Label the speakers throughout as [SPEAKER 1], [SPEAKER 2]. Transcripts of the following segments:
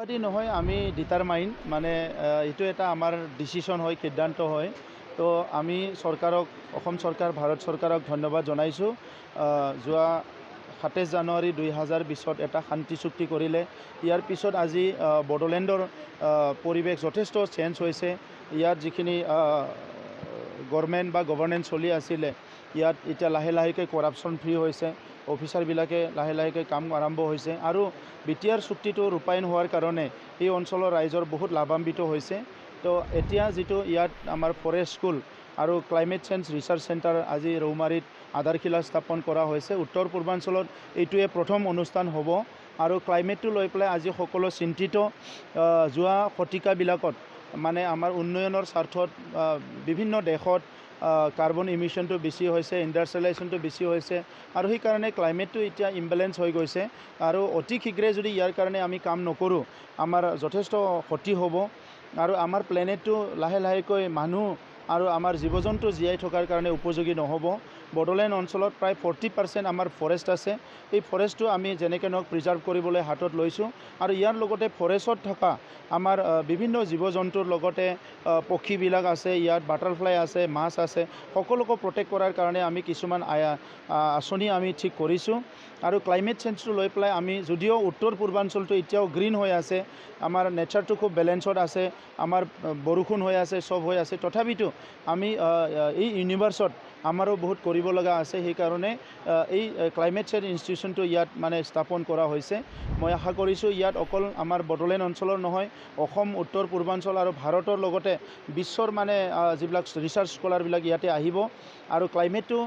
[SPEAKER 1] আদি নহয় আমি ডিটাৰমাইন মানে এইটো এটা আমাৰ ডিচিশ্যন হয় সিদ্ধান্ত হয় তো আমি চৰকাৰক অসম চৰকাৰ ভাৰত চৰকাৰক ধন্যবাদ জনাইছোঁ যোৱা 27 জানুৱাৰী 2020 এটা শান্তি চুক্তি কৰিলে ইয়াৰ পিছত আজি বড়োলেণ্ডৰ পৰিৱেশ যথেষ্ট চেঞ্জ হৈছে ইয়াত যিখিনি গভৰ্ণমেণ্ট বা গভৰ্নেন্স চলি আছিলে ইয়াত এতিয়া লাহে লাহেকৈ কৰাপশ্যন ফ্ৰী হৈছে অফিচাৰবিলাকে লাহে লাহেকৈ কাম আৰম্ভ হৈছে আৰু বিটিআৰ চুক্তিটো ৰূপায়ণ হোৱাৰ কাৰণে এই অঞ্চলৰ ৰাইজৰ বহুত লাভান্বিত হৈছে তো এতিয়া যিটো ইয়াত আমাৰ ফৰেষ্ট স্কুল আৰু ক্লাইমেট চেঞ্জ ৰিচাৰ্চ চেণ্টাৰ আজি ৰৌমাৰীত আধাৰশিলা স্থাপন কৰা হৈছে উত্তৰ পূৰ্বাঞ্চলত এইটোৱে প্ৰথম অনুষ্ঠান হ'ব আৰু ক্লাইমেটটো লৈ পেলাই আজি সকলো চিন্তিত যোৱা শতিকাবিলাকত মানে আমাৰ উন্নয়নৰ স্বাৰ্থত বিভিন্ন দেশত কাৰ্বন ইমিশ্যনটো বেছি হৈছে ইণ্ডাষ্ট্ৰিয়েলাইজেশ্যনটো বেছি হৈছে আৰু সেইকাৰণে ক্লাইমেটটো এতিয়া ইম্বেলেঞ্চ হৈ গৈছে আৰু অতি শীঘ্ৰে যদি ইয়াৰ কাৰণে আমি কাম নকৰোঁ আমাৰ যথেষ্ট ক্ষতি হ'ব আৰু আমাৰ প্লেনেটটো লাহে লাহেকৈ মানুহ আৰু আমাৰ জীৱ জন্তু জীয়াই থকাৰ কাৰণে উপযোগী নহ'ব বড়োলেণ্ড অঞ্চলত প্ৰায় 40% আমাৰ ফৰেষ্ট আছে এই ফৰেষ্টটো আমি যেনেকৈ নহওক প্ৰিজাৰ্ভ কৰিবলৈ হাতত লৈছোঁ আৰু ইয়াৰ লগতে ফৰেষ্টত থকা আমাৰ বিভিন্ন জীৱ জন্তুৰ লগতে পক্ষীবিলাক আছে ইয়াত বাটাৰফ্লাই আছে মাছ আছে সকলোকে প্ৰটেক্ট কৰাৰ কাৰণে আমি কিছুমান আঁচনি আমি ঠিক কৰিছোঁ আৰু ক্লাইমেট চেঞ্জটো লৈ পেলাই আমি যদিও উত্তৰ পূৰ্বাঞ্চলটো এতিয়াও গ্ৰীণ হৈ আছে আমাৰ নেচাৰটো খুব বেলেঞ্চত আছে আমাৰ বৰষুণ হৈ আছে চব হৈ আছে তথাপিতো আমি এই ইউনিভাৰ্ছত আমাৰো বহুত কৰিব লগা আছে সেইকাৰণে এই ক্লাইমেট চেঞ্জ ইনষ্টিটিউশ্যনটো ইয়াত মানে স্থাপন কৰা হৈছে মই আশা কৰিছোঁ ইয়াত অকল আমাৰ বড়োলেণ্ড অঞ্চলৰ নহয় অসম উত্তৰ পূৰ্বাঞ্চল আৰু ভাৰতৰ লগতে বিশ্বৰ মানে যিবিলাক ৰিচাৰ্চ স্কলাৰবিলাক ইয়াতে আহিব আৰু ক্লাইমেটটো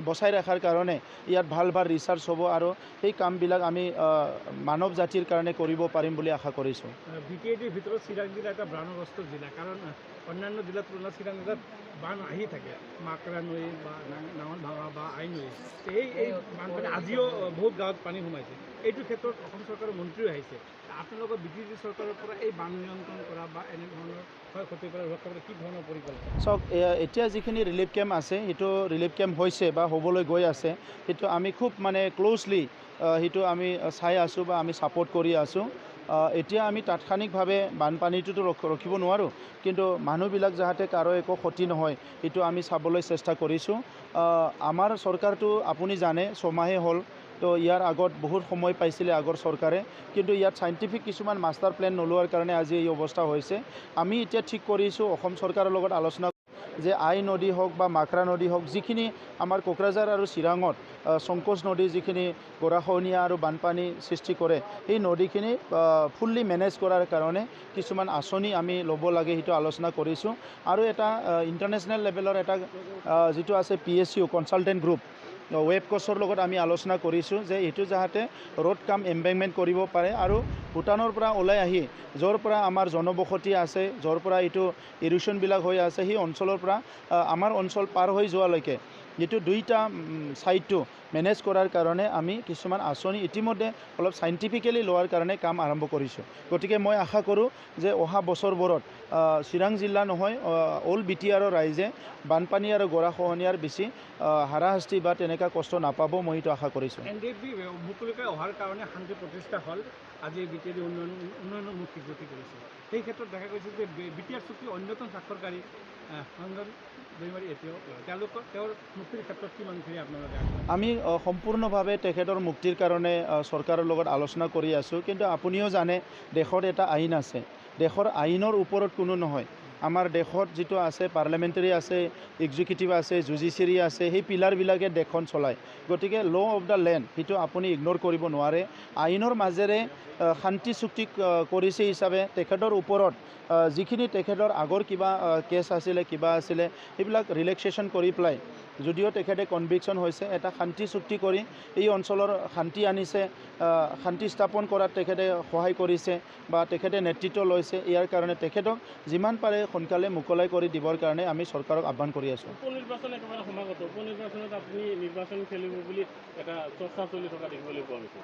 [SPEAKER 1] বচাই ৰখাৰ কাৰণে ইয়াত ভাল ভাল ৰিচাৰ্চ হ'ব আৰু সেই কামবিলাক আমি মানৱ জাতিৰ কাৰণে কৰিব পাৰিম বুলি আশা কৰিছোঁ
[SPEAKER 2] বিটিআইডিৰ ভিতৰত চিৰাং জিলা এটা বানগ্ৰস্ত জিলা কাৰণ অন্যান্য জিলাৰ তুলনাত চিৰাং জিলাত বান আহি থাকে মাকৰা নৈ বা নাঙল ভাঙা বা আই নৈ এই বানপানী আজিও বহুত গাঁৱত পানী সোমাইছে এইটো ক্ষেত্ৰত অসম চৰকাৰৰ মন্ত্ৰীও আহিছে আপোনালোকৰ বিজেপি চৰকাৰৰ পৰা এই বান নিয়ন্ত্ৰণ কৰা বা এনেধৰণৰ ক্ষয় ক্ষতি কৰা ৰক্ষা কৰা কি ধৰণৰ পৰিকল্পনা
[SPEAKER 1] চাওক এতিয়া যিখিনি ৰিলিফ কেম্প আছে সেইটো ৰিলিফ কেম্প হৈছে বা হ'বলৈ গৈ আছে সেইটো আমি খুব মানে ক্ল'জলি সেইটো আমি চাই আছোঁ বা আমি ছাপোৰ্ট কৰি আছোঁ এতিয়া আমি তাৎক্ষণিকভাৱে বানপানীটোতো ৰখিব নোৱাৰোঁ কিন্তু মানুহবিলাক যাতে কাৰো একো ক্ষতি নহয় সেইটো আমি চাবলৈ চেষ্টা কৰিছোঁ আমাৰ চৰকাৰটো আপুনি জানে ছমাহে হ'ল তো ইয়াৰ আগত বহুত সময় পাইছিলে আগৰ চৰকাৰে কিন্তু ইয়াত চাইণ্টিফিক কিছুমান মাষ্টাৰ প্লেন নোলোৱাৰ কাৰণে আজি এই অৱস্থা হৈছে আমি এতিয়া ঠিক কৰিছোঁ অসম চৰকাৰৰ লগত আলোচনা যে আই নদী হওক বা মাকৰা নদী হওক যিখিনি আমাৰ কোকৰাঝাৰ আৰু চিৰাঙত সংকোচ নদী যিখিনি গৰাখহনীয়া আৰু বানপানী সৃষ্টি কৰে সেই নদীখিনি ফুল্লি মেনেজ কৰাৰ কাৰণে কিছুমান আঁচনি আমি ল'ব লাগে সেইটো আলোচনা কৰিছোঁ আৰু এটা ইণ্টাৰনেশ্যনেল লেভেলৰ এটা যিটো আছে PSU কনচালটেণ্ট গ্ৰুপ ৱেব কোৰ্চৰ লগত আমি আলোচনা কৰিছোঁ যে এইটো যাতে ৰোড কাম এম্বেংমেণ্ট কৰিব পাৰে আৰু ভূটানৰ পৰা ওলাই আহি য'ৰ পৰা আমাৰ জনবসতি আছে য'ৰ পৰা এইটো ইৰোশ্যনবিলাক হৈ আছে সেই অঞ্চলৰ পৰা আমাৰ অঞ্চল পাৰ হৈ যোৱালৈকে যিটো দুইটা ছাইডটো মেনেজ কৰাৰ কাৰণে আমি কিছুমান আঁচনি ইতিমধ্যে অলপ চাইণ্টিফিকেলি লোৱাৰ কাৰণে কাম আৰম্ভ কৰিছোঁ গতিকে মই আশা কৰোঁ যে অহা বছৰবোৰত চিৰাং জিলা নহয় অল বিটিআৰৰ ৰাইজে বানপানী আৰু গৰাখহনীয়াৰ বেছি হাৰাশাস্তি বা তেনেকুৱা কষ্ট নাপাব মই এইটো আশা কৰিছোঁ
[SPEAKER 2] NDFB মুকলিকৈ অহাৰ কাৰণে শান্তি প্ৰতিষ্ঠা হ'ল আজি বিটিআইডি উন্নয়নৰ মুখ গতি কৰিছে সেই ক্ষেত্ৰত দেখা গৈছে যে বিটিআৰ চুক্তিৰ অন্যতম স্বাক্ষৰকাৰী ৰঞ্জন দৈমাৰী এতিয়াও তেওঁৰ মুক্তিৰ ক্ষেত্ৰত কিমানখিনি আপোনালোকে
[SPEAKER 1] আমি সম্পূৰ্ণভাৱে তেখেতৰ মুক্তিৰ কাৰণে চৰকাৰৰ লগত আলোচনা কৰি আছোঁ কিন্তু আপুনিও জানে দেশত এটা আইন আছে দেশৰ আইনৰ ওপৰত কোনো নহয় আমাৰ দেশত যিটো আছে পাৰ্লামেণ্টাৰী আছে এক্সিকিউটিভ আছে জুডিচিয়াৰী আছে সেই পিলাৰবিলাকে দেশখন চলায় গতিকে ল' অফ দ্য লেণ্ড সেইটো আপুনি ইগন'ৰ কৰিব নোৱাৰে আইনৰ মাজেৰে শান্তি চুক্তি কৰিছে হিচাপে তেখেতৰ ওপৰত যিখিনি তেখেতৰ আগৰ কিবা কেছ আছিলে কিবা আছিলে সেইবিলাক ৰিলেক্সেশ্যন কৰি পেলাই যদিও তেখেতে কনভিকশ্যন হৈছে এটা শান্তি চুক্তি কৰি এই অঞ্চলৰ শান্তি আনিছে শান্তি স্থাপন কৰাত তেখেতে সহায় কৰিছে বা তেখেতে নেতৃত্ব লৈছে ইয়াৰ কাৰণে তেখেতক যিমান পাৰে সোনকালে মুকলাই কৰি দিবৰ কাৰণে আমি চৰকাৰক আহ্বান কৰি আছোঁ
[SPEAKER 2] উপনিৰ্বাচন একেবাৰে সমাগত উপনিৰ্বাচনত আপুনি নিৰ্বাচন খেলিব বুলি এটা চৰ্চা চলি থকা দেখিবলৈ পোৱা গৈছে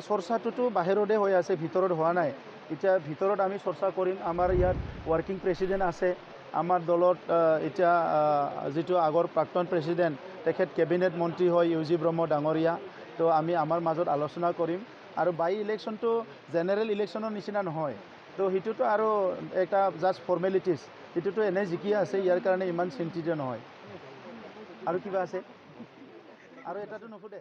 [SPEAKER 1] চৰ্চাটোতো বাহিৰতে হৈ আছে ভিতৰত হোৱা নাই এতিয়া ভিতৰত আমি চৰ্চা কৰিম আমাৰ ইয়াত ৱৰ্কিং প্ৰেচিডেণ্ট আছে আমাৰ দলত এতিয়া যিটো আগৰ প্ৰাক্তন প্ৰেচিডেণ্ট তেখেত কেবিনেট মন্ত্ৰী হয় UG ব্ৰহ্ম ডাঙৰীয়া তো আমি আমাৰ মাজত আলোচনা কৰিম আৰু বাই ইলেকশ্যনটো জেনেৰেল ইলেকশ্যনৰ নিচিনা নহয় তো সেইটোতো আৰু এটা জাষ্ট ফৰ্মেলিটিছ সেইটোতো এনেই জিকি আছে ইয়াৰ কাৰণে ইমান চিন্তিত নহয় আৰু কিবা আছে আৰু এটাতো নুসুধে